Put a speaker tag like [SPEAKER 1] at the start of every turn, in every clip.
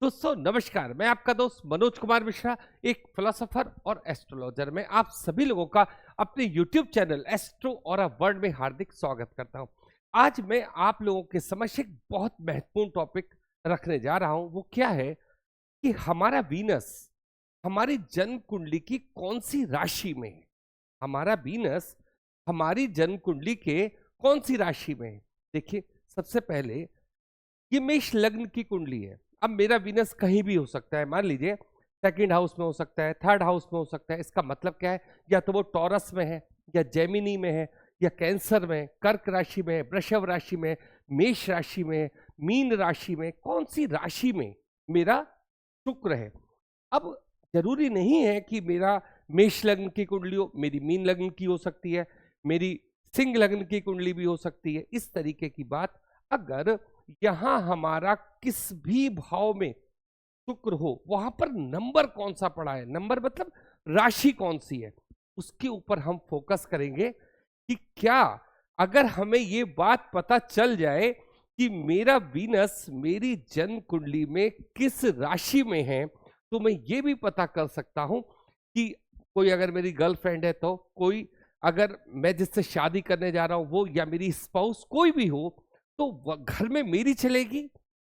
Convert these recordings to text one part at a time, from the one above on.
[SPEAKER 1] दोस्तों नमस्कार, मैं आपका दोस्त मनोज कुमार मिश्रा, एक फिलोसोफर और एस्ट्रोलॉजर में आप सभी लोगों का अपने YouTube चैनल एस्ट्रो और वर्ल्ड में हार्दिक स्वागत करता हूं। आज मैं आप लोगों के समक्ष एक बहुत महत्वपूर्ण टॉपिक रखने जा रहा हूं। वो क्या है कि हमारा वीनस हमारी जन्म कुंडली की कौन सी राशि में है। हमारा वीनस हमारी जन्म कुंडली के कौन सी राशि में है। देखिए, सबसे पहले ये मेष लग्न की कुंडली है। अब मेरा वीनस कहीं भी हो सकता है, मान लीजिए सेकंड हाउस में हो सकता है, थर्ड हाउस में हो सकता है। इसका मतलब क्या है, या तो वो टॉरस में है, या जेमिनी में है, या कैंसर में, कर्क राशि में, वृषभ राशि में, मेष राशि में, मीन राशि में, कौन सी राशि में मेरा शुक्र है। अब जरूरी नहीं है कि मेरा मेष लग्न की कुंडली हो, मेरी मीन लग्न की हो सकती है, मेरी सिंह लग्न की कुंडली भी हो सकती है। इस तरीके की बात, अगर यहां हमारा किस भी भाव में शुक्र हो, वहां पर नंबर कौन सा पड़ा है, नंबर मतलब राशि कौन सी है, उसके ऊपर हम फोकस करेंगे कि क्या अगर हमें ये बात पता चल जाए कि मेरा वीनस मेरी जन्म कुंडली में किस राशि में है, तो मैं ये भी पता कर सकता हूं कि कोई अगर मेरी गर्लफ्रेंड है, तो कोई अगर मैं जिससे शादी करने जा रहा हूं वो, या मेरी स्पाउस कोई भी हो, तो घर में मेरी चलेगी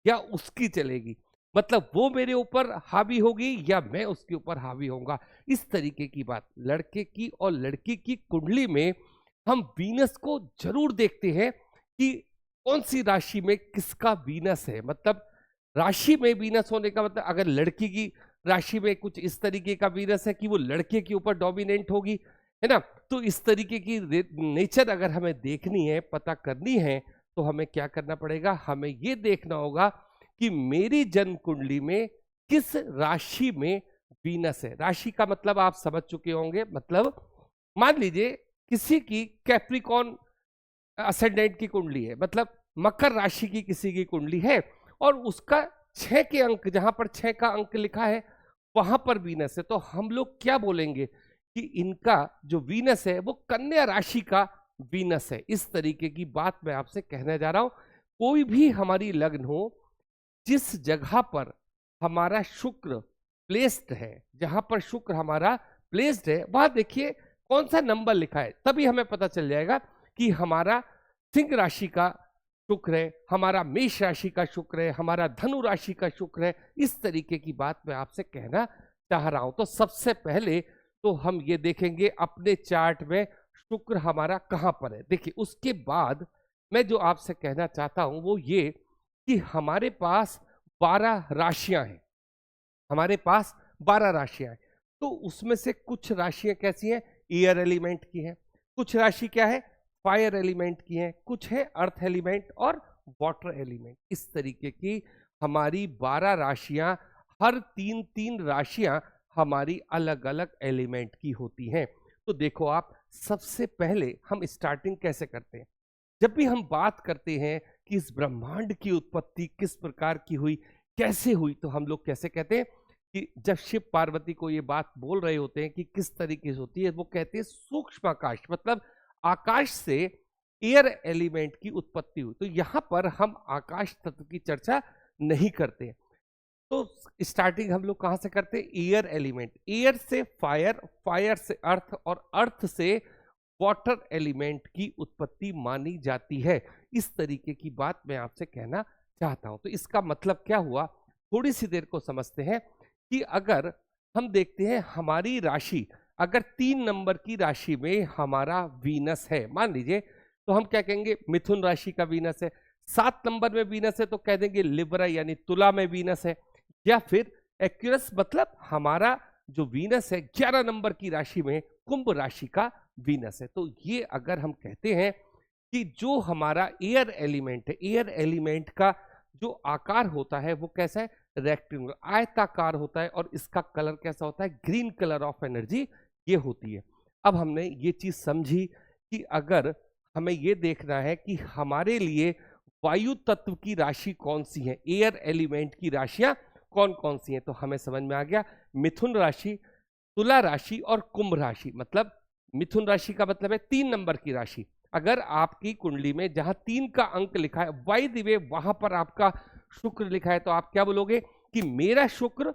[SPEAKER 1] या उसकी चलेगी। मतलब वो मेरे ऊपर हावी होगी या मैं उसके ऊपर हावी होऊंगा। इस तरीके की बात लड़के की और लड़की की कुंडली में हम वीनस को जरूर देखते हैं कि कौन सी राशि में किसका वीनस है। मतलब राशि में वीनस होने का मतलब, अगर लड़की की राशि में कुछ इस तरीके का वीनस है कि वो लड़के के ऊपर डोमिनेंट होगी, है ना। तो इस तरीके की नेचर अगर हमें देखनी है, पता करनी है, तो हमें क्या करना पड़ेगा, हमें ये देखना होगा कि मेरी जन्म कुंडली में किस राशि में वीनस है। राशि का मतलब आप समझ चुके होंगे। मतलब मान लीजिए किसी की कैप्रिकॉन असेंडेंट की कुंडली है, मतलब मकर राशि की किसी की कुंडली है, और उसका 6 के अंक, जहां पर 6 का अंक लिखा है वहां पर वीनस है, तो हम लोग क्या बोलेंगे कि इनका जो वीनस है वो कन्या राशि का वीनस है। इस तरीके की बात मैं आपसे कहने जा रहा हूं। कोई भी हमारी लग्न हो, जिस जगह पर हमारा शुक्र प्लेस्ड है, जहां पर शुक्र हमारा प्लेस्ड है, वहां देखिए कौन सा नंबर लिखा है, तभी हमें पता चल जाएगा कि हमारा सिंह राशि का शुक्र है, हमारा मेष राशि का शुक्र है, हमारा धनु राशि का शुक्र है। इस तरीके की बात मैं आपसे कहना चाह रहा हूं। तो सबसे पहले तो हम ये देखेंगे अपने चार्ट में शुक्र हमारा कहां पर है। देखिए, उसके बाद मैं जो आपसे कहना चाहता हूं वो ये कि हमारे पास 12 राशियां हैं। हमारे पास 12 राशियां हैं, तो उसमें से कुछ राशियां कैसी हैं, एयर एलिमेंट की हैं, कुछ राशि क्या है, फायर एलिमेंट की हैं, कुछ है अर्थ एलिमेंट और वाटर एलिमेंट। इस तरीके की हमारी 12 राशियां, हर 3-3 राशियां हमारी अलग अलग एलिमेंट की होती हैं। तो देखो आप, सबसे पहले हम स्टार्टिंग कैसे करते हैं। जब भी हम बात करते हैं कि इस ब्रह्मांड की उत्पत्ति किस प्रकार की हुई, कैसे हुई, तो हम लोग कैसे कहते हैं कि जब शिव पार्वती को ये बात बोल रहे होते हैं कि किस तरीके से होती है, वो कहते हैं सूक्ष्म आकाश, मतलब आकाश से एयर एलिमेंट की उत्पत्ति हुई। तो यहां पर हम आकाश तत्व की चर्चा नहीं करते। तो स्टार्टिंग हम लोग कहां से करते हैं, एयर एलिमेंट, एयर से फायर, फायर से अर्थ, और अर्थ से वाटर एलिमेंट की उत्पत्ति मानी जाती है। इस तरीके की बात मैं आपसे कहना चाहता हूं। तो इसका मतलब क्या हुआ, थोड़ी सी देर को समझते हैं कि अगर हम देखते हैं हमारी राशि, अगर 3 नंबर की राशि में हमारा वीनस है, मान लीजिए, तो हम क्या कहेंगे, मिथुन राशि का वीनस है। 7 नंबर में वीनस है तो कह देंगे लिब्रा यानी तुला में वीनस है। या फिर एक्यूरस, मतलब हमारा जो वीनस है 11 नंबर की राशि में कुंभ राशि का वीनस है। तो ये अगर हम कहते हैं कि जो हमारा एयर एलिमेंट है, एयर एलिमेंट का जो आकार होता है वो कैसा है, रेक्टेंगुलर, आयताकार होता है, और इसका कलर कैसा होता है, ग्रीन कलर ऑफ एनर्जी ये होती है। अब हमने ये चीज समझी कि अगर हमें ये देखना है कि हमारे लिए वायु तत्व की राशि कौन सी है, एयर एलिमेंट की राशियां कौन कौन सी हैं, तो हमें समझ में आ गया, मिथुन राशि, तुला राशि और कुंभ राशि। मतलब मिथुन राशि का मतलब है 3 नंबर की राशि। अगर आपकी कुंडली में जहां 3 का अंक लिखा है, बाय द वे वहां पर आपका शुक्र लिखा है, तो आप क्या बोलोगे कि मेरा शुक्र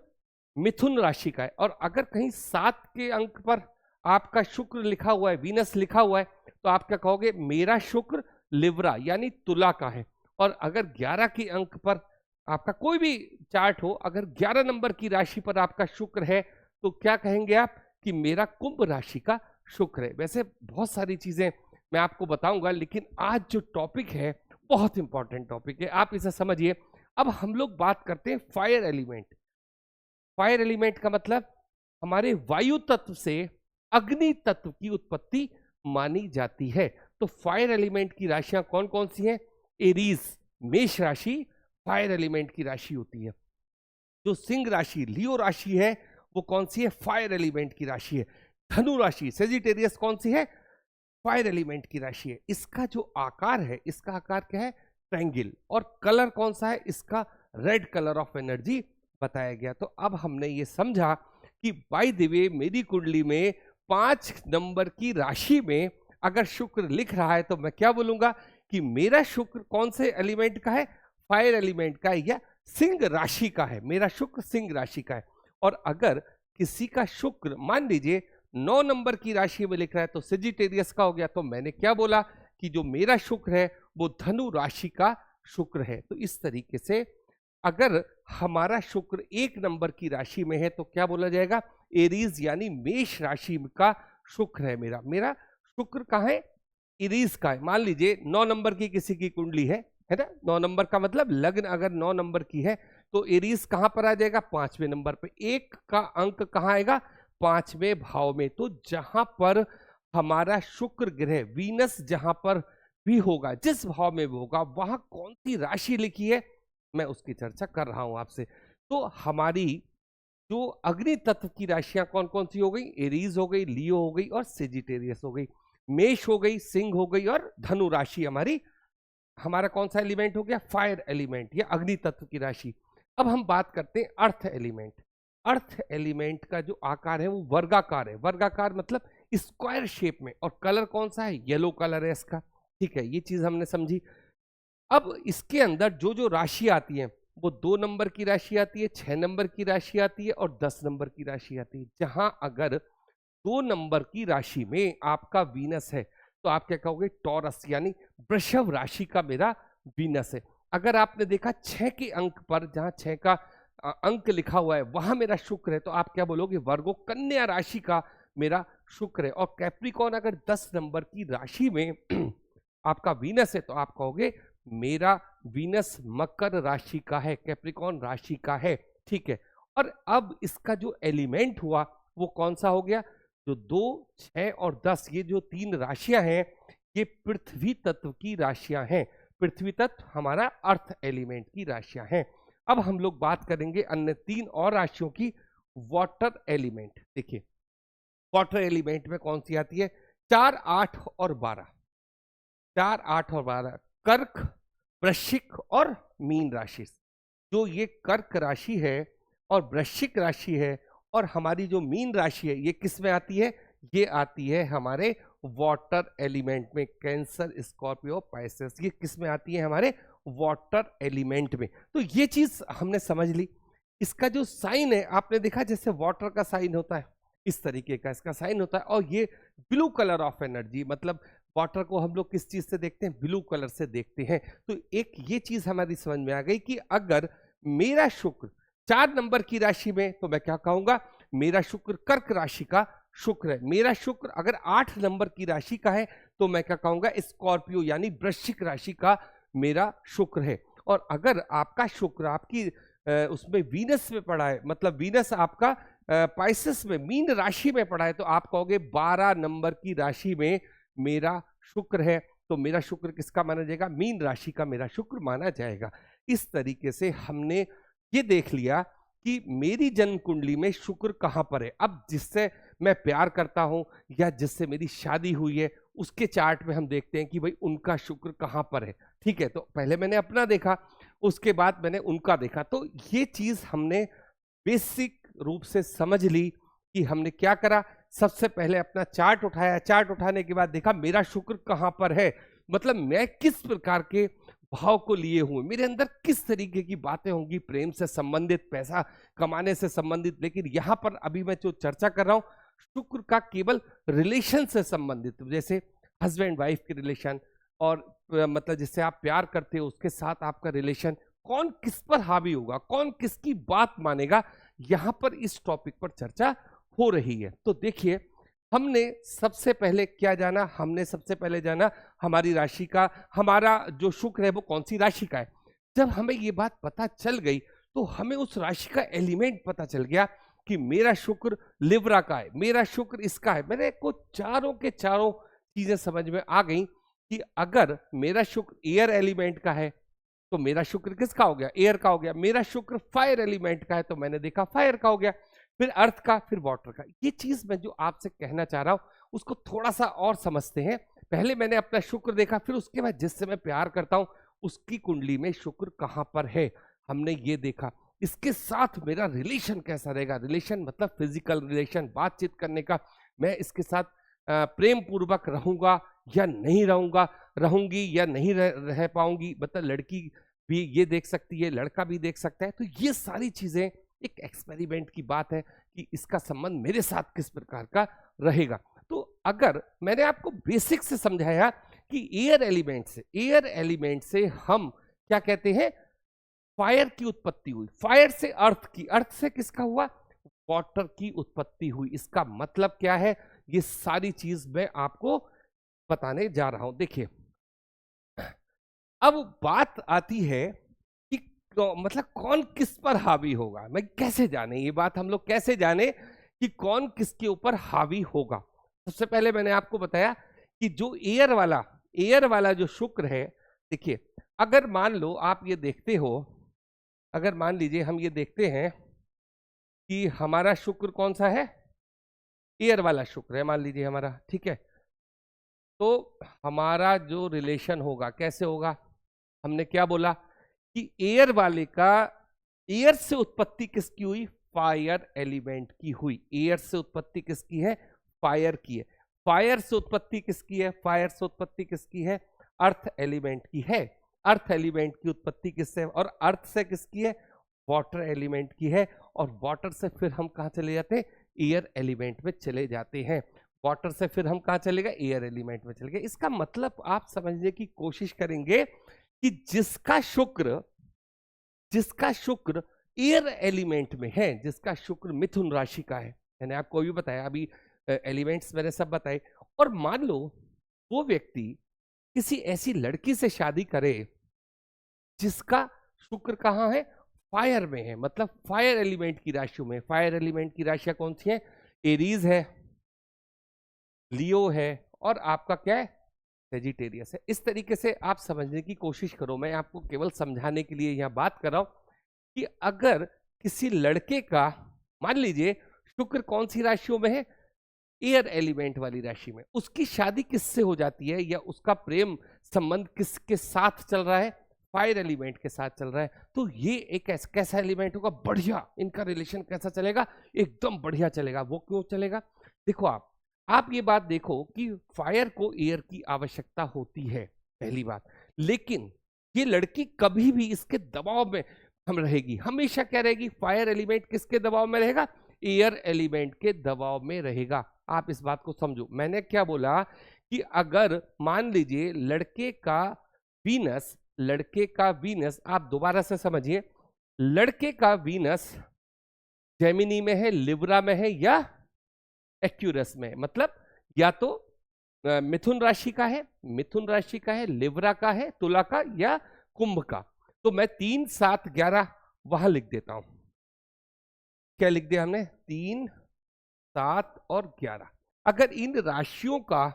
[SPEAKER 1] मिथुन राशि का है, और अगर कहीं 7 के अंक पर आपका शुक्र लिखा हुआ है, वीनस लिखा हुआ है, तो आप क्या कहोगे, मेरा शुक्र लिब्रा यानी तुला का है। और अगर 11 के अंक पर आपका कोई भी चार्ट हो, अगर 11 नंबर की राशि पर आपका शुक्र है, तो क्या कहेंगे आप कि मेरा कुंभ राशि का शुक्र है। वैसे बहुत सारी चीजें मैं आपको बताऊंगा, लेकिन आज जो टॉपिक है बहुत इंपॉर्टेंट टॉपिक है, आप इसे समझिए। अब हम लोग बात करते हैं फायर एलिमेंट। फायर एलिमेंट का मतलब हमारे वायु तत्व से अग्नि तत्व की उत्पत्ति मानी जाती है। तो फायर एलिमेंट की राशियां कौन कौन सी हैं? एरीज मेष राशि फायर एलिमेंट की राशि होती है। जो सिंह राशि लियो राशि है वो कौन सी है? फायर एलिमेंट की राशि है। धनु राशि सेजिटेरियस कौन सी है? फायर एलिमेंट की राशि है। इसका जो आकार है, इसका आकार क्या है? ट्रायंगल। और कलर कौन सा है? इसका रेड कलर ऑफ एनर्जी बताया गया। तो अब हमने ये समझा कि बाय द वे मेरी कुंडली में 5 नंबर की राशि में अगर शुक्र लिख रहा है तो मैं क्या बोलूंगा कि मेरा शुक्र कौन से एलिमेंट का है? फायर एलिमेंट का है, या सिंह राशि का है। मेरा शुक्र सिंह राशि का है। और अगर किसी का शुक्र मान लीजिए 9 नंबर की राशि में लिख रहा है तो सेजिटेरियस का हो गया। तो मैंने क्या बोला कि जो मेरा शुक्र है वो धनु राशि का शुक्र है। तो इस तरीके से अगर हमारा शुक्र 1 नंबर की राशि में है तो क्या बोला जाएगा? एरीज यानी मेष राशि का शुक्र है। मेरा शुक्र कहाँ है? एरीज का है। मान लीजिए 9 नंबर की किसी की कुंडली है ना, 9 नंबर का मतलब लग्न अगर 9 नंबर की है तो एरीज कहां पर आ जाएगा? 5वें नंबर पे। 1 का अंक कहां आएगा? 5वें भाव में। तो जहां पर हमारा शुक्र ग्रह वीनस जहां पर भी होगा, जिस भाव में भी होगा, वहां कौन सी राशि लिखी है मैं उसकी चर्चा कर रहा हूं आपसे। तो हमारी जो अग्नि तत्व की राशियां कौन कौन सी हो गई? एरीज हो गई, लियो हो गई और सेजिटेरियस हो गई। मेष हो गई, सिंह हो गई और धनु राशि हमारा कौन सा एलिमेंट हो गया? फायर एलिमेंट या अग्नि तत्व की राशि। अब हम बात करते हैं अर्थ एलिमेंट। अर्थ एलिमेंट का जो आकार है वो वर्गाकार है। वर्गाकार मतलब स्क्वायर शेप में। और कलर कौन सा है? येलो कलर है इसका। ठीक है, ये चीज हमने समझी। अब इसके अंदर जो जो राशि आती है वो 2 नंबर की राशि आती है, 6 नंबर की राशि आती है और 10 नंबर की राशि आती है। जहां अगर 2 नंबर की राशि में आपका वीनस है तो आप क्या कहोगे? टॉरस यानी वृषभ राशि का मेरा वीनस है। अगर आपने देखा 6 के अंक पर, जहां 6 का अंक लिखा हुआ है वहां मेरा शुक्र है, तो आप क्या बोलोगे? वर्गो कन्या राशि का मेरा शुक्र है। और कैप्रिकॉन अगर 10 नंबर की राशि में आपका वीनस है तो आप कहोगे मेरा वीनस मकर राशि का है, कैप्रिकॉन राशि का है। ठीक है। और अब इसका जो एलिमेंट हुआ वो कौन सा हो गया? जो 2, 6 और 10 ये जो 3 राशियां हैं ये पृथ्वी तत्व की राशियां हैं। पृथ्वी तत्व हमारा अर्थ एलिमेंट की राशियां हैं। अब हम लोग बात करेंगे अन्य 3 और राशियों की। Water element. देखिए वाटर एलिमेंट में कौन सी आती है? 4, 8 और 12। 4, 8 और 12 कर्क, वृश्चिक और मीन राशि। जो ये कर्क राशि है और वृश्चिक राशि है और हमारी जो मीन राशि है ये किस में आती है? ये आती है हमारे वाटर एलिमेंट में। कैंसर, स्कॉर्पियो, पाइसेस ये किस में आती है? हमारे वाटर एलिमेंट में। तो ये चीज हमने समझ ली। इसका जो साइन है आपने देखा, जैसे वाटर का साइन होता है इस तरीके का इसका साइन होता है। और ये ब्लू कलर ऑफ एनर्जी, मतलब वाटर को हम लोग किस चीज से देखते हैं? ब्लू कलर से देखते हैं। तो एक ये चीज हमारी समझ में आ गई कि अगर मेरा शुक्र 4 नंबर की राशि में तो मैं क्या कहूंगा? मेरा शुक्र कर्क राशि का शुक्र है। मेरा शुक्र अगर 8 नंबर की राशि का है तो मैं क्या कहूंगा? स्कॉर्पियो यानी वृश्चिक राशि का मेरा शुक्र है। और अगर आपका शुक्र आपकी उसमें वीनस में पड़ा है, मतलब वीनस आपका पाइसेस में मीन राशि में पड़ा है, तो आप कहोगे 12 नंबर की राशि में मेरा शुक्र है। तो मेरा शुक्र किसका माना जाएगा? मीन राशि का मेरा शुक्र माना जाएगा। इस तरीके से हमने ये देख लिया कि मेरी जन्म कुंडली में शुक्र कहां पर है। अब जिससे मैं प्यार करता हूं या जिससे मेरी शादी हुई है उसके चार्ट में हम देखते हैं कि भाई उनका शुक्र कहां पर है। ठीक है, तो पहले मैंने अपना देखा, उसके बाद मैंने उनका देखा। तो ये चीज हमने बेसिक रूप से समझ ली कि हमने क्या करा। सबसे पहले अपना चार्ट उठाया, चार्ट उठाने के बाद देखा मेरा शुक्र कहां पर है, मतलब मैं किस प्रकार के भाव को लिए हुए, मेरे अंदर किस तरीके की बातें होंगी, प्रेम से संबंधित, पैसा कमाने से संबंधित। लेकिन यहां पर अभी मैं जो चर्चा कर रहा हूं, शुक्र का केवल रिलेशन से संबंधित, जैसे हस्बैंड वाइफ के रिलेशन, और मतलब जिससे आप प्यार करते हो उसके साथ आपका रिलेशन, कौन किस पर हावी होगा, कौन किसकी बात मानेगा, यहां पर इस टॉपिक पर चर्चा हो रही है। तो देखिए, हमने सबसे पहले क्या जाना, हमने सबसे पहले जाना हमारी राशि का, हमारा जो शुक्र है वो कौन सी राशि का है। जब हमें ये बात पता चल गई तो हमें उस राशि का एलिमेंट पता चल गया कि मेरा शुक्र लिब्रा का है, मेरा शुक्र इसका है। मेरे को चारों के चारों चीजें समझ में आ गई कि अगर मेरा शुक्र एयर एलिमेंट का है तो मेरा शुक्र किसका हो गया, एयर का हो गया। मेरा शुक्र फायर एलिमेंट का है तो मैंने देखा फायर का हो गया, फिर अर्थ का, फिर वाटर का। ये चीज मैं जो आपसे कहना चाह रहा हूं उसको थोड़ा सा और समझते हैं। पहले मैंने अपना शुक्र देखा, फिर उसके बाद जिससे मैं प्यार करता हूं उसकी कुंडली में शुक्र कहां पर है, हमने ये देखा। इसके साथ मेरा रिलेशन कैसा रहेगा, रिलेशन मतलब फिजिकल रिलेशन, बातचीत करने का, मैं इसके साथ प्रेम पूर्वक रहूंगा या नहीं रहूंगा, रहूंगी या नहीं रह पाऊंगी, मतलब लड़की भी ये देख सकती है, लड़का भी देख सकता है। तो ये सारी चीजें एक एक्सपेरिमेंट की बात है कि इसका संबंध मेरे साथ किस प्रकार का रहेगा। तो अगर मैंने आपको बेसिक से समझाया कि एयर एलिमेंट से हम क्या कहते हैं, फायर की उत्पत्ति हुई, फायर से अर्थ की, अर्थ से किसका हुआ, वाटर की उत्पत्ति हुई। इसका मतलब क्या है, ये सारी चीज मैं आपको बताने जा रहा हूं। देखिए, अब बात आती है कि मतलब कौन किस पर हावी होगा। मैं कैसे जाने, ये बात हम लोग कैसे जाने कि कौन किसके ऊपर हावी होगा। सबसे पहले मैंने आपको बताया कि जो एयर वाला जो शुक्र है, देखिए अगर मान लो आप ये देखते हो, अगर मान लीजिए हम ये देखते हैं कि हमारा शुक्र कौन सा है, एयर वाला शुक्र है मान लीजिए हमारा, ठीक है। तो हमारा जो रिलेशन होगा कैसे होगा, हमने क्या बोला कि एयर वाले का, एयर से उत्पत्ति किसकी हुई, फायर एलिमेंट की हुई। एयर से उत्पत्ति किसकी है, फायर की है। फायर से उत्पत्ति किसकी है, फायर से उत्पत्ति किसकी है, अर्थ एलिमेंट की है। अर्थ एलिमेंट की उत्पत्ति किससे, और अर्थ से किसकी है, वाटर एलिमेंट की है। और वाटर से फिर हम कहां चले जाते हैं, एयर एलिमेंट में चले जाते हैं। वाटर से फिर हम कहां चले गए, एयर एलिमेंट में चले गए। इसका मतलब आप समझने की कोशिश करेंगे कि जिसका शुक्र एयर एलिमेंट में है, जिसका शुक्र मिथुन राशि का है, मैंने आपको भी बताया, अभी एलिमेंट्स मैंने सब बताए। और मान लो वो व्यक्ति किसी ऐसी लड़की से शादी करे जिसका शुक्र कहां है, फायर में है, मतलब फायर एलिमेंट की राशियों में। फायर एलिमेंट की राशियां कौन सी हैं, एरीज है, लियो है, और आपका क्या है, सेजिटेरियस है। इस तरीके से आप समझने की कोशिश करो, मैं आपको केवल समझाने के लिए यहां बात कर रहा हूं कि अगर किसी लड़के का, मान लीजिए शुक्र कौन सी राशियों में है, एयर एलिमेंट वाली राशि में, उसकी शादी किससे हो जाती है, या उसका प्रेम संबंध किसके साथ चल रहा है, फायर एलिमेंट के साथ चल रहा है। तो ये एक कैसा एलिमेंट होगा, बढ़िया, इनका रिलेशन कैसा चलेगा, एकदम बढ़िया चलेगा। वो क्यों चलेगा, देखो आप ये बात देखो कि फायर को एयर की आवश्यकता होती है, पहली बात। लेकिन ये लड़की कभी भी इसके दबाव में हम रहेगी, हमेशा क्या रहेगी, फायर एलिमेंट किसके दबाव में रहेगा, एयर एलिमेंट के दबाव में रहेगा। आप इस बात को समझो, मैंने क्या बोला कि अगर मान लीजिए लड़के का वीनस, आप दोबारा से समझिए, लड़के का वीनस जेमिनी में है, लिब्रा में है, या एक्यूरस में, मतलब या तो मिथुन राशि का है, लिब्रा का है, तुला का, या कुंभ का। तो मैं 3, 7, 11 वहां लिख देता हूं। क्या लिख दिया हमने, 3, 7 और 11। अगर इन राशियों का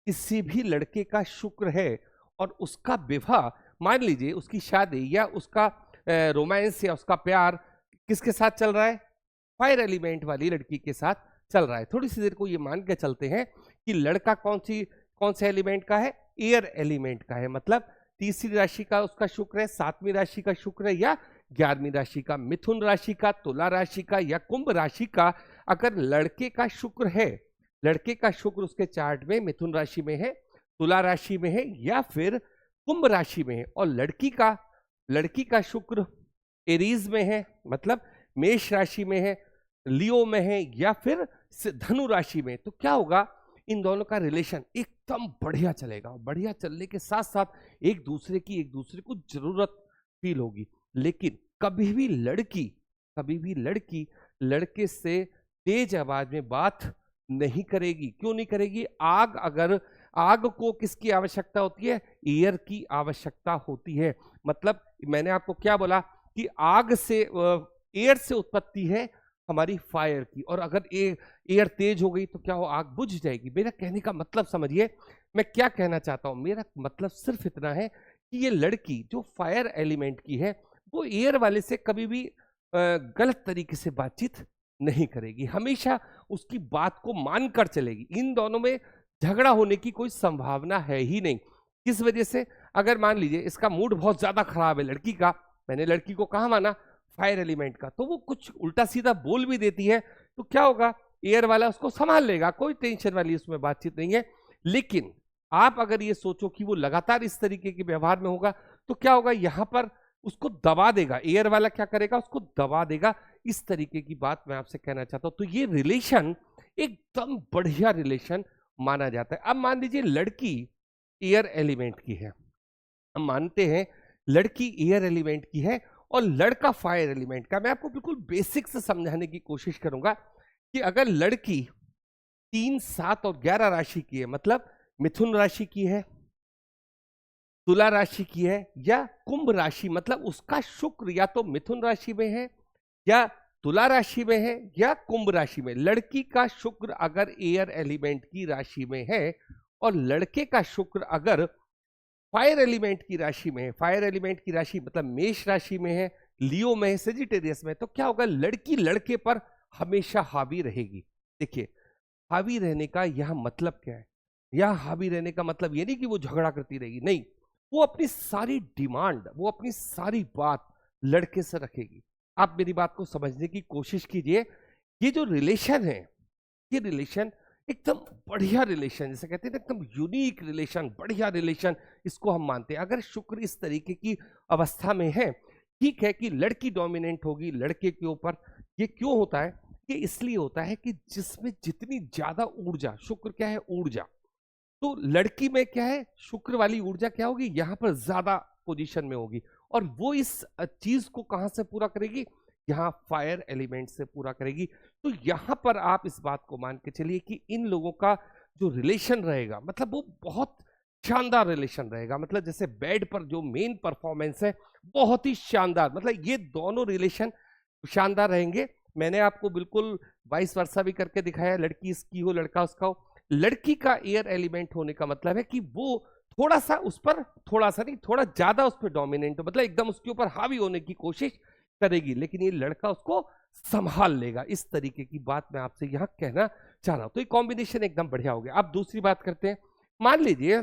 [SPEAKER 1] किसी भी लड़के का शुक्र है और उसका विवाह, मान लीजिए उसकी शादी या उसका रोमांस या उसका प्यार किसके साथ चल रहा है, फायर एलिमेंट वाली लड़की के साथ चल रहा है। थोड़ी सी देर को ये मान के चलते हैं कि लड़का कौन से एलिमेंट का है, एयर एलिमेंट का है, मतलब तीसरी राशि का उसका शुक्र है, 7वीं राशि का शुक्र है, या 11वीं राशि का, मिथुन राशि का, तुला राशि का, या कुंभ राशि का। अगर लड़के का शुक्र है, लड़के का शुक्र उसके चार्ट में मिथुन राशि में है, तुला राशि में है, या फिर कुंभ राशि में है और लड़की का शुक्र एरीज में है, मतलब मेष राशि में है, लियो में है या फिर धनु राशि में, तो क्या होगा, इन दोनों का रिलेशन एकदम बढ़िया चलेगा। बढ़िया चलने के साथ साथ एक दूसरे को जरूरत फील होगी। लेकिन कभी भी लड़की लड़के से तेज आवाज में बात नहीं करेगी। क्यों नहीं करेगी? आग को किसकी आवश्यकता होती है? एयर की आवश्यकता होती है। मतलब मैंने आपको क्या बोला कि आग से एयर से उत्पत्ति है हमारी फायर की, और अगर एयर तेज हो गई तो क्या हो, आग बुझ जाएगी। मेरा कहने का मतलब समझिए मैं क्या कहना चाहता हूं। मेरा मतलब सिर्फ इतना है कि ये लड़की जो फायर एलिमेंट की है वो एयर वाले से कभी भी गलत तरीके से बातचीत नहीं करेगी, हमेशा उसकी बात को मानकर चलेगी। इन दोनों में झगड़ा होने की कोई संभावना है ही नहीं। किस वजह से? अगर मान लीजिए इसका मूड बहुत ज्यादा खराब है लड़की का, मैंने लड़की को कहा माना फायर एलिमेंट का, तो वो कुछ उल्टा सीधा बोल भी देती है, तो क्या होगा, एयर वाला उसको संभाल लेगा, कोई टेंशन वाली उसमें बातचीत नहीं है। लेकिन आप अगर ये सोचो कि वो लगातार इस तरीके के व्यवहार में होगा, तो क्या होगा, यहां पर उसको दबा देगा। एयर वाला क्या करेगा, उसको दबा देगा। इस तरीके की बात मैं आपसे कहना चाहता हूं। तो ये रिलेशन एकदम बढ़िया रिलेशन माना जाता है। अब मान लीजिए लड़की एयर एलिमेंट की है, हम मानते हैं लड़की एयर एलिमेंट की है और लड़का फायर एलिमेंट का। मैं आपको बिल्कुल बेसिक से समझाने की कोशिश करूंगा कि अगर लड़की 3, 7 और 11 राशि की है, मतलब मिथुन राशि की है, तुला राशि की है या कुंभ राशि, मतलब उसका शुक्र या तो मिथुन राशि में है या तुला राशि में है या कुंभ राशि में। लड़की का शुक्र अगर एयर एलिमेंट की राशि में है और लड़के का शुक्र अगर फायर एलिमेंट की राशि में है, फायर एलिमेंट की राशि मतलब मेष राशि में है, लियो में है, सेजिटेरियस में, तो क्या होगा, लड़की लड़के पर हमेशा हावी रहेगी। देखिए, हावी रहने का यह मतलब क्या है? यह हावी रहने का मतलब ये नहीं कि वो झगड़ा करती रहेगी, नहीं, वो अपनी सारी डिमांड, वो अपनी सारी बात लड़के से रखेगी। आप मेरी बात को समझने की कोशिश कीजिए। ये जो रिलेशन है, ये रिलेशन एकदम बढ़िया रिलेशन, जैसे कहते हैं ना, एकदम यूनिक रिलेशन, बढ़िया रिलेशन, इसको हम मानते हैं। अगर शुक्र इस तरीके की अवस्था में है, ठीक है कि लड़की डोमिनेंट होगी लड़के के ऊपर। ये क्यों होता है? ये इसलिए होता है कि जिसमें जितनी ज्यादा ऊर्जा, शुक्र क्या है, ऊर्जा, तो लड़की में क्या है, शुक्र वाली ऊर्जा क्या होगी, यहां पर ज्यादा पोजीशन में होगी, और वो इस चीज को कहां से पूरा करेगी, यहाँ फायर एलिमेंट से पूरा करेगी। तो यहां पर आप इस बात को मान के चलिए कि इन लोगों का जो रिलेशन रहेगा, मतलब वो बहुत शानदार रिलेशन रहेगा। मतलब जैसे बेड पर जो मेन परफॉर्मेंस है बहुत ही शानदार, मतलब ये दोनों रिलेशन शानदार रहेंगे। मैंने आपको बिल्कुल 22 वर्षा भी करके दिखाया, लड़की इसकी हो लड़का उसका हो। लड़की का एयर एलिमेंट होने का मतलब है कि वो थोड़ा सा उस पर, थोड़ा सा नहीं, थोड़ा ज्यादा उस पर डोमिनेंट हो, मतलब एकदम उसके ऊपर हावी होने की कोशिश करेगी, लेकिन ये लड़का उसको संभाल लेगा। इस तरीके की बात मैं आपसे यहां कहना चाह रहा हूं। तो ये कॉम्बिनेशन एकदम बढ़िया हो गया। अब दूसरी बात करते हैं। मान लीजिए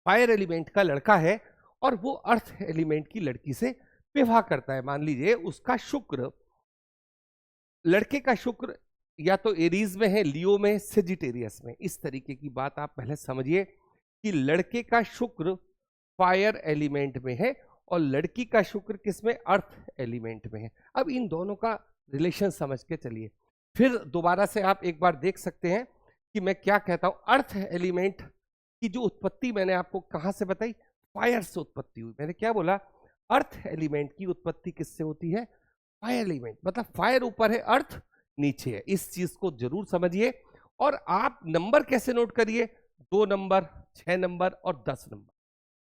[SPEAKER 1] फायर एलिमेंट का लड़का है और वो अर्थ एलिमेंट की लड़की से विवाह करता है। मान लीजिए उसका शुक्र, लड़के का शुक्र या तो एरीज में है, लियो में, सेजिटेरियस में। इस तरीके की बात आप पहले समझिए कि लड़के का शुक्र फायर एलिमेंट में है और लड़की का शुक्र किसमें, अर्थ एलिमेंट में है। अब इन दोनों का रिलेशन समझ के चलिए, फिर दोबारा से आप एक बार देख सकते हैं कि मैं क्या कहता हूं। अर्थ एलिमेंट की जो उत्पत्ति मैंने आपको कहां से बताई, फायर से उत्पत्ति हुई। मैंने क्या बोला, अर्थ एलिमेंट की उत्पत्ति किससे होती है, फायर एलिमेंट, मतलब फायर ऊपर है, अर्थ नीचे है। इस चीज को जरूर समझिए। और आप नंबर कैसे नोट करिए, 2 नंबर, 6 नंबर और 10 नंबर।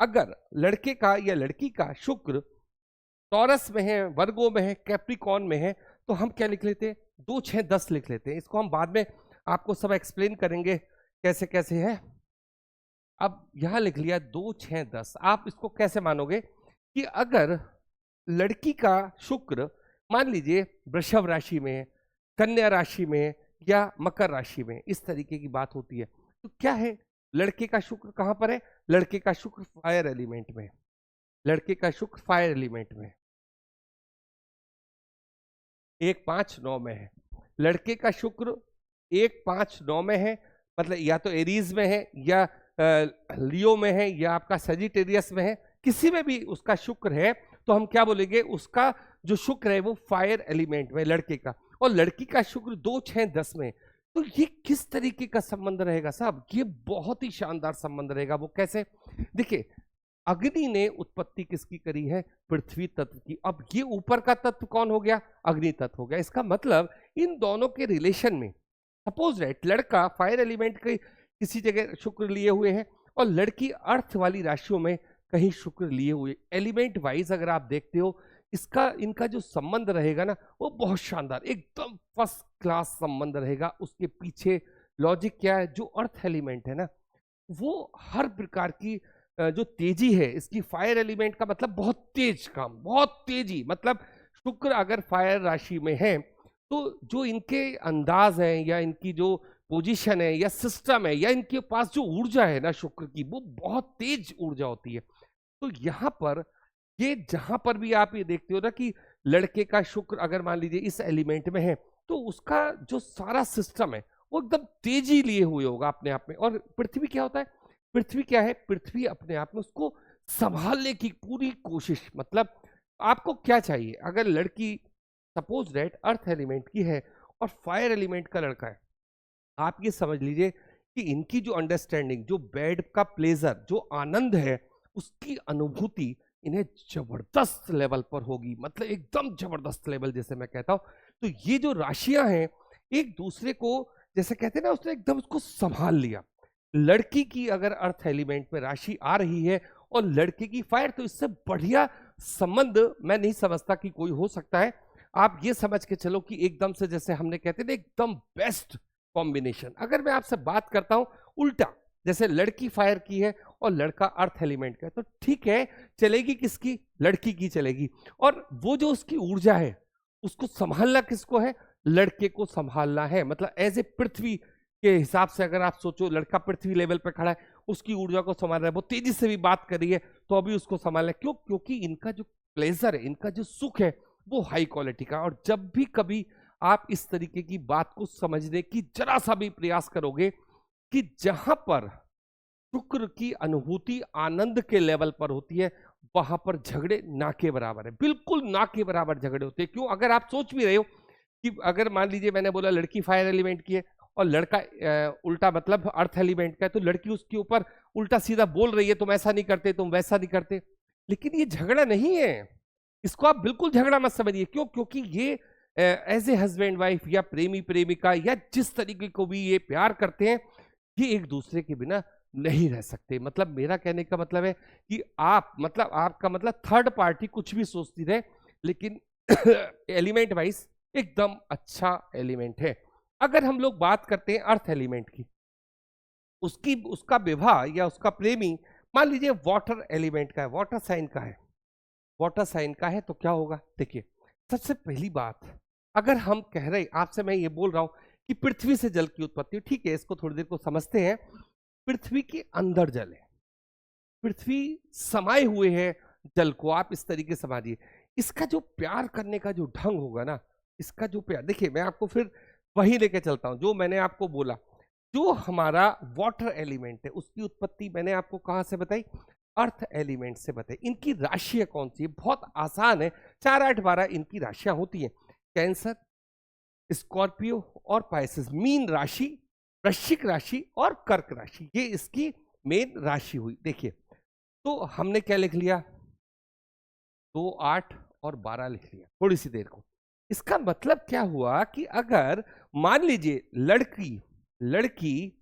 [SPEAKER 1] अगर लड़के का या लड़की का शुक्र टॉरस में है, वर्गो में है, कैप्रिकॉन में है, तो हम क्या लिख लेते हैं, 2, 6, 10 लिख लेते हैं। इसको हम बाद में आपको सब एक्सप्लेन करेंगे कैसे कैसे है। अब यहां लिख लिया 2, 6, 10। आप इसको कैसे मानोगे कि अगर लड़की का शुक्र मान लीजिए वृषभ राशि में है, कन्या राशि में है या मकर राशि में, इस तरीके की बात होती है, तो क्या है, लड़के का शुक्र कहां पर है, लड़के का शुक्र फायर एलिमेंट में, लड़के का शुक्र फायर एलिमेंट में 1, 5, 9 में है। लड़के का शुक्र 1, 5, 9 में है, मतलब या तो एरीज में है या लियो में है या आपका सजिटेरियस में है, किसी में भी उसका शुक्र है, तो हम क्या बोलेंगे, उसका जो शुक्र है वो फायर एलिमेंट में लड़के का, और लड़की का शुक्र 2, 6, 10 में। तो ये किस तरीके का संबंध रहेगा साहब? ये बहुत ही शानदार संबंध रहेगा। वो कैसे? देखिए, अग्नि ने उत्पत्ति किसकी करी है? पृथ्वी तत्व की। अब ये ऊपर का तत्व कौन हो गया? अग्नि तत्व हो गया। इसका मतलब इन दोनों के रिलेशन में, सपोज दैट लड़का फायर एलिमेंट के किसी जगह शुक्र लिए हुए है और लड़की अर्थ वाली राशियों में कहीं शुक्र लिए हुए, एलिमेंट वाइज अगर आप देखते हो, इनका जो संबंध रहेगा ना, वो बहुत शानदार, एकदम फर्स्ट क्लास संबंध रहेगा। उसके पीछे लॉजिक क्या है? जो अर्थ एलिमेंट है ना, वो हर प्रकार की जो तेजी है इसकी, फायर एलिमेंट का मतलब बहुत तेज काम, बहुत तेजी, मतलब शुक्र अगर फायर राशि में है तो जो इनके अंदाज हैं या इनकी जो पोजीशन है या सिस्टम है या इनके पास जो ऊर्जा है ना शुक्र की, वो बहुत तेज ऊर्जा होती है। तो यहाँ पर ये जहां पर भी आप ये देखते हो ना कि लड़के का शुक्र अगर मान लीजिए इस एलिमेंट में है, तो उसका जो सारा सिस्टम है वो एकदम तेजी लिए हुए होगा अपने आप में। और पृथ्वी क्या होता है? पृथ्वी क्या है? पृथ्वी अपने आप में उसको संभालने की पूरी कोशिश। मतलब आपको क्या चाहिए? अगर लड़की सपोज दैट अर्थ एलिमेंट की है और फायर एलिमेंट का लड़का है, आप ये समझ लीजिए कि इनकी जो अंडरस्टैंडिंग, जो बेड का प्लेजर, जो आनंद है, उसकी अनुभूति इन्हें जबरदस्त लेवल पर होगी, मतलब एकदम जबरदस्त लेवल जैसे मैं कहता हूं। तो ये जो राशियां हैं एक दूसरे को, जैसे कहते हैं ना, उसने एकदम उसको संभाल लिया। लड़की की अगर अर्थ एलिमेंट में राशि आ रही है और लड़के की फायर, तो इससे बढ़िया संबंध मैं नहीं समझता कि कोई हो सकता है। आप ये समझ के चलो कि एकदम से, जैसे हमने कहते हैं एकदम बेस्ट कॉम्बिनेशन। अगर मैं आपसे बात करता हूं उल्टा, जैसे लड़की फायर की है और लड़का अर्थ एलिमेंट का है, तो ठीक है, चलेगी किसकी? लड़की की चलेगी। और वो जो उसकी ऊर्जा है उसको संभालना किसको है? लड़के को संभालना है। मतलब एज ए पृथ्वी के हिसाब से अगर आप सोचो, लड़का पृथ्वी लेवल पर खड़ा है, उसकी ऊर्जा को संभाल रहा है, वो तेजी से भी बात कर रही है तो अभी उसको संभालना है। क्यों? क्योंकि इनका जो प्लेजर है, इनका जो सुख है, वो हाई क्वालिटी का। और जब भी कभी आप इस तरीके की बात को समझने की जरा सा भी प्रयास करोगे कि जहां पर शुक्र की अनुभूति आनंद के लेवल पर होती है, वहां पर झगड़े ना के बराबर है, बिल्कुल ना के बराबर झगड़े होते हैं। क्यों? अगर आप सोच भी रहे हो कि अगर मान लीजिए मैंने बोला लड़की फायर एलिमेंट की है और लड़का उल्टा मतलब अर्थ एलिमेंट का है, तो लड़की उसके ऊपर उल्टा सीधा बोल रही है, तुम ऐसा नहीं करते, तुम वैसा नहीं करते। लेकिन ये झगड़ा नहीं है, इसको आप बिल्कुल झगड़ा मत समझिए। क्यों? क्योंकि ये एज ए हस्बैंड वाइफ या प्रेमी प्रेमिका या जिस तरीके को भी ये प्यार करते हैं, ये एक दूसरे के बिना नहीं रह सकते। मतलब मेरा कहने का मतलब है कि आप, मतलब आपका मतलब थर्ड पार्टी कुछ भी सोचती रहे, लेकिन एलिमेंट वाइज एकदम अच्छा एलिमेंट है। अगर हम लोग बात करते हैं अर्थ एलिमेंट की, उसका विवाह या उसका प्रेमी मान लीजिए वाटर एलिमेंट का है, वाटर साइन का है, वाटर साइन का है, तो क्या होगा? देखिए, सबसे पहली बात, अगर हम कह रहे, आपसे मैं ये बोल रहा हूं कि पृथ्वी से जल की उत्पत्ति, ठीक है, इसको थोड़ी देर को समझते हैं। पृथ्वी के अंदर जल है, पृथ्वी समाये हुए है जल को, आप इस तरीके से समझिए। इसका जो प्यार करने का जो ढंग होगा ना, इसका जो प्यार, देखिए मैं आपको फिर वही लेके चलता हूं जो मैंने आपको बोला। जो हमारा वाटर एलिमेंट है उसकी उत्पत्ति मैंने आपको कहां से बताई? अर्थ एलिमेंट से बताई। इनकी राशियां कौन सी है? बहुत आसान है, 4, 8, 12 इनकी राशियां होती हैं। कैंसर, स्कॉर्पियो और पाइसेस। मीन राशि, वृश्चिक राशि और कर्क राशि, ये इसकी मेन राशि हुई। देखिए, तो हमने क्या लिख लिया? 2, 8 और 12 लिख लिया थोड़ी सी देर को। इसका मतलब क्या हुआ कि अगर मान लीजिए लड़की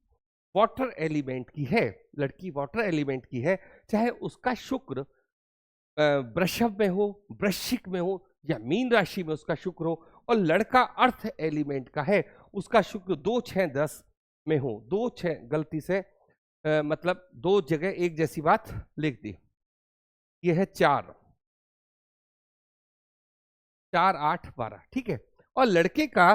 [SPEAKER 1] वाटर एलिमेंट की है, लड़की वाटर एलिमेंट की है, चाहे उसका शुक्र वृषभ में हो, वृश्चिक में हो या मीन राशि में उसका शुक्र हो, और लड़का अर्थ एलिमेंट का है, उसका शुक्र 2, 6, 10 में हो। 2, 6 गलती से मतलब 2 जगह एक जैसी बात लिख दी। यह है 4, 8, 12, ठीक है। और लड़के का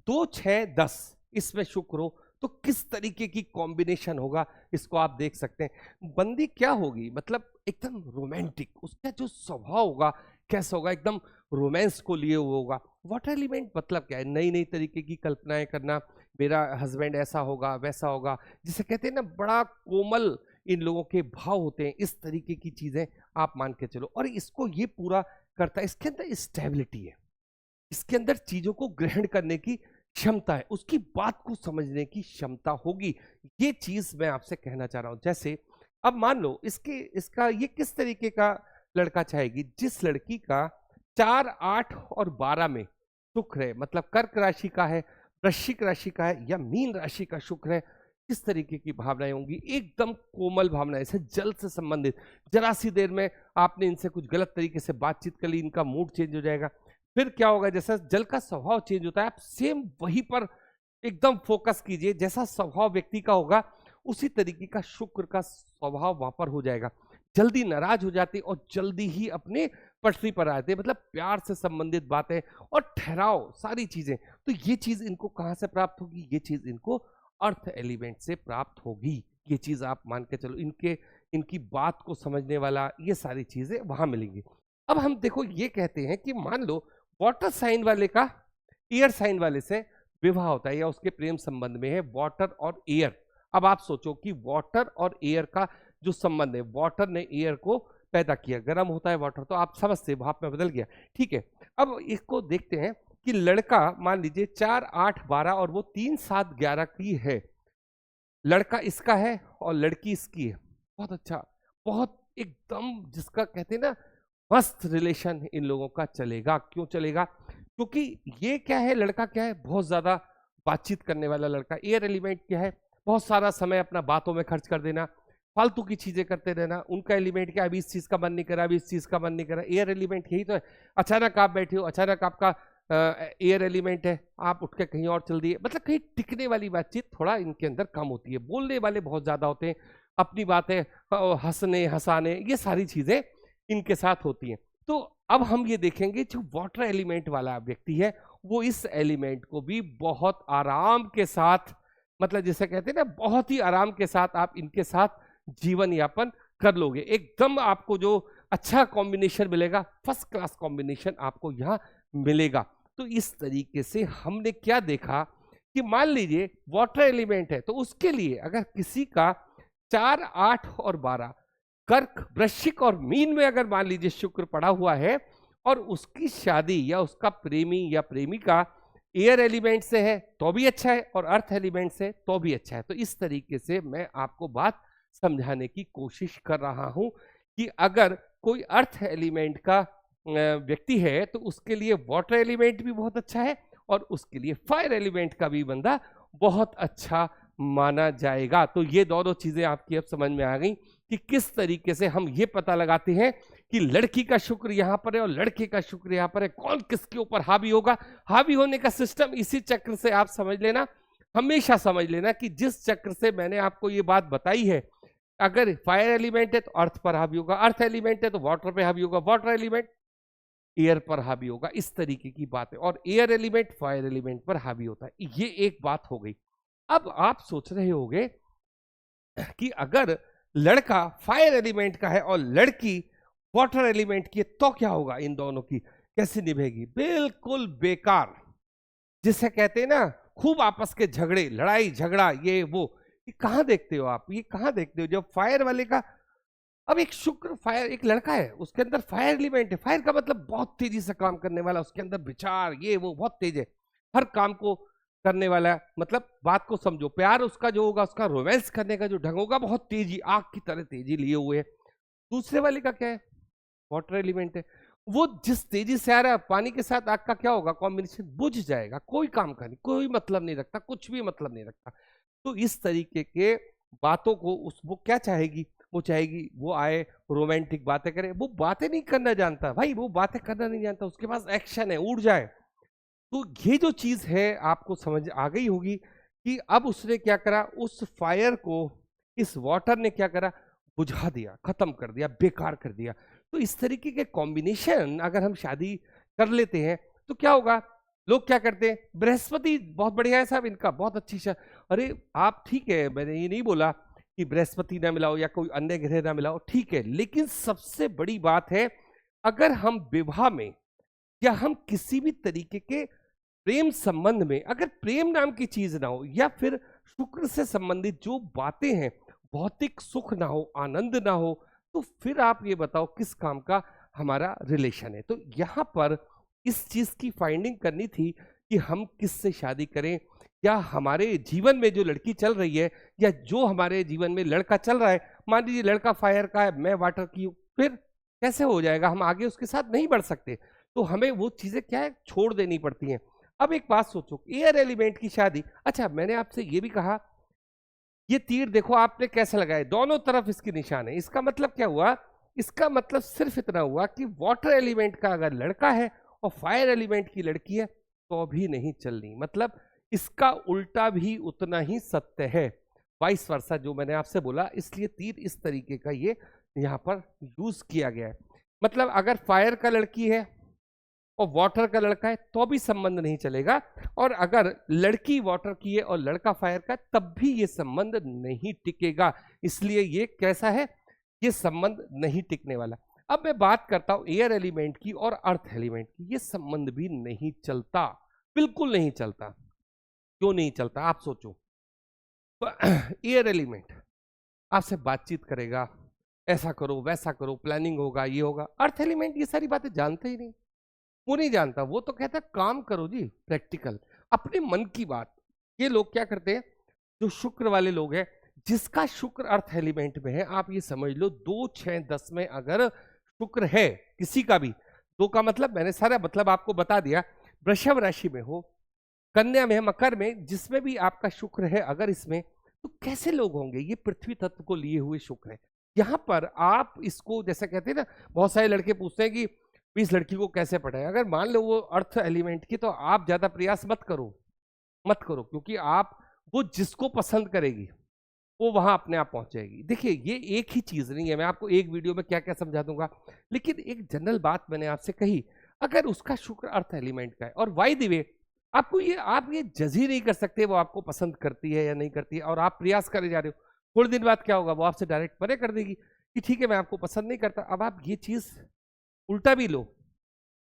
[SPEAKER 1] 2, 6, 10 इसमें शुक्र हो, तो किस तरीके की कॉम्बिनेशन होगा इसको आप देख सकते हैं। बंदी क्या होगी? मतलब एकदम रोमांटिक, उसका जो स्वभाव होगा कैसा होगा, एकदम रोमांस को लिए हुआ होगा। वाटर एलिमेंट मतलब क्या है, नई नई तरीके की कल्पनाएं करना, मेरा हस्बैंड ऐसा होगा वैसा होगा, जिसे कहते हैं ना बड़ा कोमल इन लोगों के भाव होते हैं, इस तरीके की चीजें आप मान के चलो। और इसको ये पूरा करता है, इसके अंदर स्टेबिलिटी है, इसके अंदर चीजों को ग्रहण करने की क्षमता है, उसकी बात को समझने की क्षमता होगी। ये चीज मैं आपसे कहना चाह रहा हूं। जैसे अब मान लो इसका ये किस तरीके का लड़का चाहेगी, जिस लड़की का 4, 8 और 12 में शुक्र है, मतलब कर्क राशि का है, वृश्चिक राशि का है या मीन राशि का शुक्र है, किस तरीके की भावनाएं होंगी, एकदम कोमल भावनाएं, जैसे जल से संबंधित। जरा सी देर में आपने इनसे कुछ गलत तरीके से बातचीत कर ली, इनका मूड चेंज हो जाएगा। फिर क्या होगा, जैसा जल का स्वभाव चेंज होता है, आप सेम वहीं पर एकदम फोकस कीजिए, जैसा स्वभाव व्यक्ति का होगा उसी तरीके का शुक्र का स्वभाव वहां पर हो जाएगा। जल्दी नाराज हो जाते और जल्दी ही अपने पटरी पर आते, मतलब प्यार से संबंधित बातें और ठहराव, सारी चीजें। तो ये चीज इनको कहां से प्राप्त होगी, ये चीज इनको अर्थ एलिमेंट से प्राप्त होगी। ये चीज आप मान के चलो, इनकी बात को समझने वाला, ये सारी चीजें वहां मिलेंगी। अब हम देखो ये कहते हैं कि मान लो वाटर साइन वाले का एयर साइन वाले से विवाह होता है या उसके प्रेम संबंध में है, वाटर और एयर। अब आप सोचो कि वाटर और एयर का जो संबंध है, वाटर ने एयर को पैदा किया, गर्म होता है वाटर, तो आप समझते भाप में बदल गया, ठीक है। अब इसको देखते हैं कि लड़का मान लीजिए 4, 8, 12 और वो 3, 7, 11 की है, लड़का इसका है और लड़की इसकी है। बहुत अच्छा, बहुत एकदम जिसका कहते हैं ना मस्त रिलेशन इन लोगों का चलेगा। क्यों चलेगा, क्योंकि ये क्या है, लड़का क्या है, बहुत ज्यादा बातचीत करने वाला लड़का। एयर एलिमेंट क्या है, बहुत सारा समय अपना बातों में खर्च कर देना, फालतू की चीजें करते रहना। उनका एलिमेंट क्या है, अभी इस चीज का मन नहीं करा, अभी इस चीज का मन नहीं करा। एयर एलिमेंट यही तो है, अचानक आप बैठे हो, अचानक आपका एयर एलिमेंट है, आप उठ के कहीं और चल दिए, मतलब कहीं टिकने वाली बातचीत थोड़ा इनके अंदर कम होती है। बोलने वाले बहुत ज्यादा होते हैं, अपनी बातें हंसने हंसाने, ये सारी चीजें इनके साथ होती हैं। तो अब हम ये देखेंगे जो वाटर एलिमेंट वाला व्यक्ति है, वो इस एलिमेंट को भी बहुत आराम के साथ, मतलब जिसे कहते हैं ना बहुत ही आराम के साथ आप इनके साथ जीवन यापन कर लोगे। एकदम आपको जो अच्छा कॉम्बिनेशन मिलेगा, फर्स्ट क्लास कॉम्बिनेशन आपको यहाँ मिलेगा। तो इस तरीके से हमने क्या देखा कि मान लीजिए वाटर एलिमेंट है, तो उसके लिए अगर किसी का 4, 8 और 12 कर्क, वृश्चिक और मीन में अगर मान लीजिए शुक्र पड़ा हुआ है और उसकी शादी या उसका प्रेमी या प्रेमिका एयर एलिमेंट से है तो भी अच्छा है और अर्थ एलिमेंट से तो भी अच्छा है। तो इस तरीके से मैं आपको बात समझाने की कोशिश कर रहा हूं कि अगर कोई अर्थ एलिमेंट का व्यक्ति है तो उसके लिए वाटर एलिमेंट भी बहुत अच्छा है और उसके लिए फायर एलिमेंट का भी बंदा बहुत अच्छा माना जाएगा। तो ये दोनों चीजें आपकी अब समझ में आ गई कि किस तरीके से हम ये पता लगाते हैं कि लड़की का शुक्र यहां पर है और लड़के का शुक्र यहां पर है, कौन किसके ऊपर हावी होगा। हावी होने का सिस्टम इसी चक्र से आप समझ लेना, हमेशा समझ लेना कि जिस चक्र से मैंने आपको ये बात बताई है, अगर फायर एलिमेंट है तो अर्थ पर हावी होगा, अर्थ एलिमेंट है तो वाटर पे हावी होगा, वाटर एलिमेंट एयर पर हावी होगा, इस तरीके की बात है। और एयर एलिमेंट फायर एलिमेंट पर हावी होता है। ये एक बात हो गई। अब आप सोच रहे होंगे कि अगर लड़का फायर एलिमेंट का है और लड़की वाटर एलिमेंट की है तो क्या होगा, इन दोनों की कैसे निभेगी। बिल्कुल बेकार, जिसे कहते हैं ना खूब आपस के झगड़े, लड़ाई झगड़ा, ये वो, ये कहां देखते हो आप, ये कहां देखते हो। जब फायर वाले का, अब एक शुक्र फायर, एक लड़का है उसके अंदर फायर एलिमेंट है, फायर का मतलब बहुत तेजी से काम करने वाला, उसके अंदर विचार ये वो बहुत तेज है, हर काम को करने वाला, मतलब बात को समझो। प्यार उसका जो होगा, उसका रोमांस करने का जो ढंग होगा बहुत तेजी, आग की तरह तेजी लिए हुए है। दूसरे वाले का क्या है, वाटर एलिमेंट है, वो जिस तेजी से आ रहा है, पानी के साथ आग का क्या होगा, कॉम्बिनेशन बुझ जाएगा, कोई काम का नहीं, कोई मतलब नहीं रखता, कुछ भी मतलब नहीं रखता। तो इस तरीके के बातों को वो क्या चाहेगी, वो चाहेगी वो आए रोमांटिक बातें करे। वो बातें नहीं करना जानता भाई, वो बातें करना नहीं जानता, उसके पास एक्शन है, उड़ जाए। तो ये जो चीज है आपको समझ आ गई होगी कि अब उसने क्या करा, उस फायर को इस वाटर ने क्या करा, बुझा दिया, खत्म कर दिया, बेकार कर दिया। तो इस तरीके के कॉम्बिनेशन अगर हम शादी कर लेते हैं तो क्या होगा, लोग क्या करते हैं, बृहस्पति बहुत बढ़िया है साहब, इनका बहुत अच्छी अरे आप ठीक है, मैंने ये नहीं बोला कि बृहस्पति ना मिलाओ या कोई अन्य ग्रह ना मिलाओ, ठीक है, लेकिन सबसे बड़ी बात है अगर हम विवाह में या हम किसी भी तरीके के प्रेम संबंध में अगर प्रेम नाम की चीज ना हो, या फिर शुक्र से संबंधित जो बातें हैं, भौतिक सुख ना हो, आनंद ना हो, तो फिर आप ये बताओ किस काम का हमारा रिलेशन है। तो यहां पर इस चीज की फाइंडिंग करनी थी कि हम किससे शादी करें, या हमारे जीवन में जो लड़की चल रही है या जो हमारे जीवन में लड़का चल रहा है, मान लीजिए लड़का फायर का है, मैं वाटर की हूं, फिर कैसे हो जाएगा, हम आगे उसके साथ नहीं बढ़ सकते। तो हमें वो चीजें क्या है, छोड़ देनी पड़ती हैं। अब एक बात सोचो, एयर एलिमेंट की शादी, अच्छा मैंने आपसे ये भी कहा, ये तीर देखो आपने कैसे लगाए, दोनों तरफ इसके निशान है, इसका मतलब क्या हुआ, इसका मतलब सिर्फ इतना हुआ कि वाटर एलिमेंट का अगर लड़का है और फायर एलिमेंट की लड़की है तो भी नहीं चलनी, मतलब इसका उल्टा भी उतना ही सत्य है, वाइस वर्सा जो मैंने आपसे बोला। इसलिए तीर इस तरीके का ये यहाँ पर यूज किया गया है। मतलब अगर फायर का लड़की है और वाटर का लड़का है तो भी संबंध नहीं चलेगा, और अगर लड़की वाटर की है और लड़का फायर का तब भी ये संबंध नहीं टिकेगा। इसलिए ये कैसा है, ये संबंध नहीं टिकने वाला। अब मैं बात करता हूं एयर एलिमेंट की और अर्थ एलिमेंट की, ये संबंध भी नहीं चलता, बिल्कुल नहीं चलता। क्यों नहीं चलता आप सोचो, एयर एलिमेंट आपसे बातचीत करेगा, ऐसा करो वैसा करो, प्लानिंग होगा, ये होगा। अर्थ एलिमेंट ये सारी बातें जानते ही नहीं, वो नहीं जानता, वो तो कहता है काम करो जी, प्रैक्टिकल, अपने मन की बात। ये लोग क्या करते हैं, जो शुक्र वाले लोग हैं, जिसका शुक्र अर्थ एलिमेंट में है, आप ये समझ लो 2, 6, 10 में अगर शुक्र है किसी का भी, 2 का मतलब मैंने सारा मतलब आपको बता दिया, वृषभ राशि में हो, कन्या में, मकर में, जिसमें भी आपका शुक्र है अगर इसमें, तो कैसे लोग होंगे, ये पृथ्वी तत्व को लिए हुए शुक्र है। यहां पर आप इसको जैसे कहते हैं ना, बहुत सारे लड़के पूछते हैं कि इस लड़की को कैसे पढ़ाए, अगर मान लो वो अर्थ एलिमेंट की, तो आप ज्यादा प्रयास मत करो, मत करो, क्योंकि आप वो जिसको पसंद करेगी वो वहां अपने आप पहुंच जाएगी। देखिए ये एक ही चीज नहीं है, मैं आपको एक वीडियो में क्या क्या समझा दूंगा, लेकिन एक जनरल बात मैंने आपसे कही, अगर उसका शुक्र अर्थ एलिमेंट का है, और वाई द वे आपको ये, आप ये जज ही नहीं कर सकते वो आपको पसंद करती है या नहीं करती है, और आप प्रयास करे जा रहे हो, थोड़े दिन बाद क्या होगा, वो आपसे डायरेक्ट मना कर देगी कि ठीक है मैं आपको पसंद नहीं करता। अब आप ये चीज उल्टा भी लो,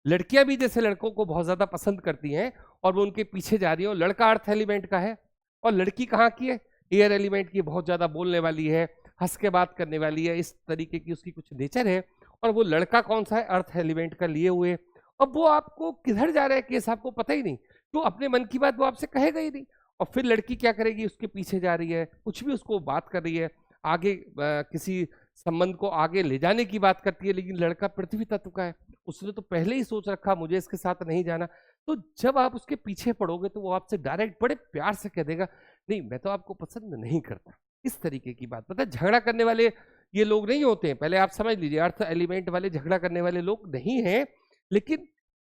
[SPEAKER 1] लड़कियां भी जैसे लड़कों को बहुत ज्यादा पसंद करती हैं और वो उनके पीछे जा रही हो, लड़का अर्थ एलिमेंट का है और लड़की कहाँ की है, एयर एलिमेंट की, बहुत ज्यादा बोलने वाली है, हंस के बात करने वाली है, इस तरीके की उसकी कुछ नेचर है, और वो लड़का कौन सा है, अर्थ एलिमेंट का लिए हुए, और वो आपको किधर जा रहा है केस आपको पता ही नहीं, तो अपने मन की बात वो आपसे कहेगा ही नहीं। और फिर लड़की क्या करेगी, उसके पीछे जा रही है, कुछ भी उसको बात कर रही है, आगे किसी संबंध को आगे ले जाने की बात करती है, लेकिन लड़का पृथ्वी तत्व का है, उसने तो पहले ही सोच रखा मुझे इसके साथ नहीं जाना। तो जब आप उसके पीछे पड़ोगे तो वो आपसे डायरेक्ट बड़े प्यार से कह देगा नहीं मैं तो आपको पसंद नहीं करता, इस तरीके की बात। पता है झगड़ा करने वाले ये लोग नहीं होते हैं, पहले आप समझ लीजिए, अर्थ एलिमेंट वाले झगड़ा करने वाले लोग नहीं हैं, लेकिन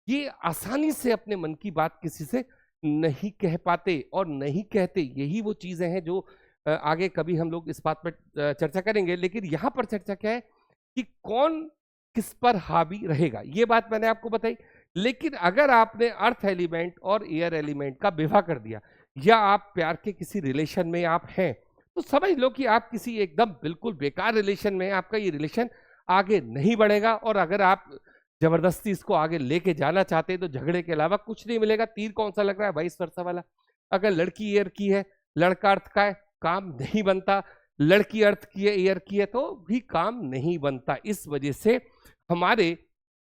[SPEAKER 1] ये आसानी से अपने मन की बात किसी से नहीं कह पाते और नहीं कहते। यही वो चीजें हैं जो आगे कभी हम लोग इस बात पर चर्चा करेंगे, लेकिन यहां पर चर्चा क्या है कि कौन किस पर हावी रहेगा, ये बात मैंने आपको बताई। लेकिन अगर आपने अर्थ एलिमेंट और एयर एलिमेंट का विवाह कर दिया, या आप प्यार के किसी रिलेशन में आप हैं, तो समझ लो कि आप किसी एकदम बिल्कुल बेकार रिलेशन में हैं, आपका ये रिलेशन आगे नहीं बढ़ेगा, और अगर आप जबरदस्ती इसको आगे लेके जाना चाहते हैं तो झगड़े के अलावा कुछ नहीं मिलेगा। तीर कौन सा लग रहा है, वाइस वर्सा वाला, अगर लड़की एयर की है, लड़का अर्थ का है, काम नहीं बनता, लड़की अर्थ की है, एयर की है, तो भी काम नहीं बनता। इस वजह से हमारे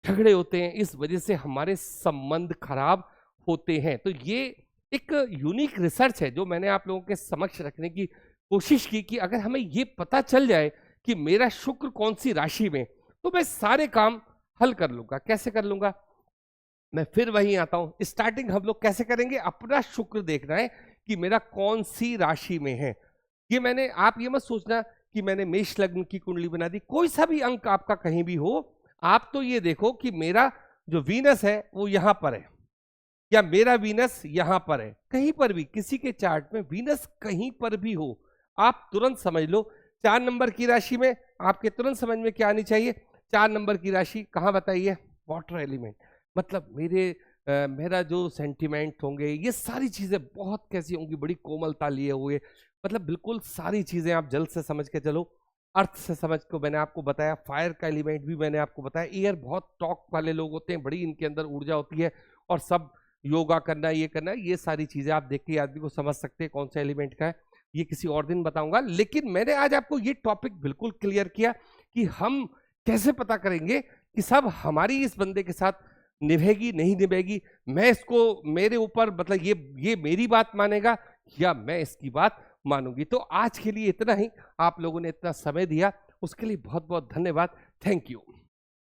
[SPEAKER 1] झगड़े होते हैं, इस वजह से हमारे संबंध खराब होते हैं। तो ये एक यूनिक रिसर्च है जो मैंने आप लोगों के समक्ष रखने की कोशिश की, कि अगर हमें ये पता चल जाए कि मेरा शुक्र कौन सी राशि में, तो मैं सारे काम हल कर लूंगा। कैसे कर लूंगा, मैं फिर वहीं आता हूं, स्टार्टिंग हम लोग कैसे करेंगे, अपना शुक्र देखना है कि मेरा कौन सी राशि में है। ये मैंने, आप ये मत सोचना कि मैंने मेष लग्न की कुंडली बना दी, कोई सा भी अंक आपका कहीं भी हो, आप तो ये देखो कि मेरा जो वीनस है वो यहां पर है, या मेरा वीनस यहां पर है, कहीं पर भी किसी के चार्ट में वीनस कहीं पर भी हो, आप तुरंत समझ लो 4 नंबर की राशि में, आपके तुरंत समझ में क्या आनी चाहिए, 4 नंबर की राशि कहाँ बताइए, वाटर एलिमेंट। मतलब मेरा जो सेंटिमेंट होंगे, ये सारी चीजें बहुत कैसी होंगी, बड़ी कोमलता लिए हुए, मतलब बिल्कुल सारी चीजें आप जल्द से समझ के चलो, अर्थ से समझ को मैंने आपको बताया, फायर का एलिमेंट भी मैंने आपको बताया। एयर बहुत टॉक वाले लोग होते हैं, बड़ी इनके अंदर ऊर्जा होती है और सब योगा करना, ये करना, ये सारी चीजें आप देख के आदमी को समझ सकते हैं कौन सा एलिमेंट का है। ये किसी और दिन बताऊंगा, लेकिन मैंने आज आपको ये टॉपिक बिल्कुल क्लियर किया कि हम कैसे पता करेंगे कि सब हमारी इस बंदे के साथ निभेगी नहीं निभेगी, मैं इसको मेरे ऊपर मतलब ये मेरी बात मानेगा या मैं इसकी बात मानूंगी। तो आज के लिए इतना ही, आप लोगों ने इतना समय दिया उसके लिए बहुत बहुत धन्यवाद। Thank you.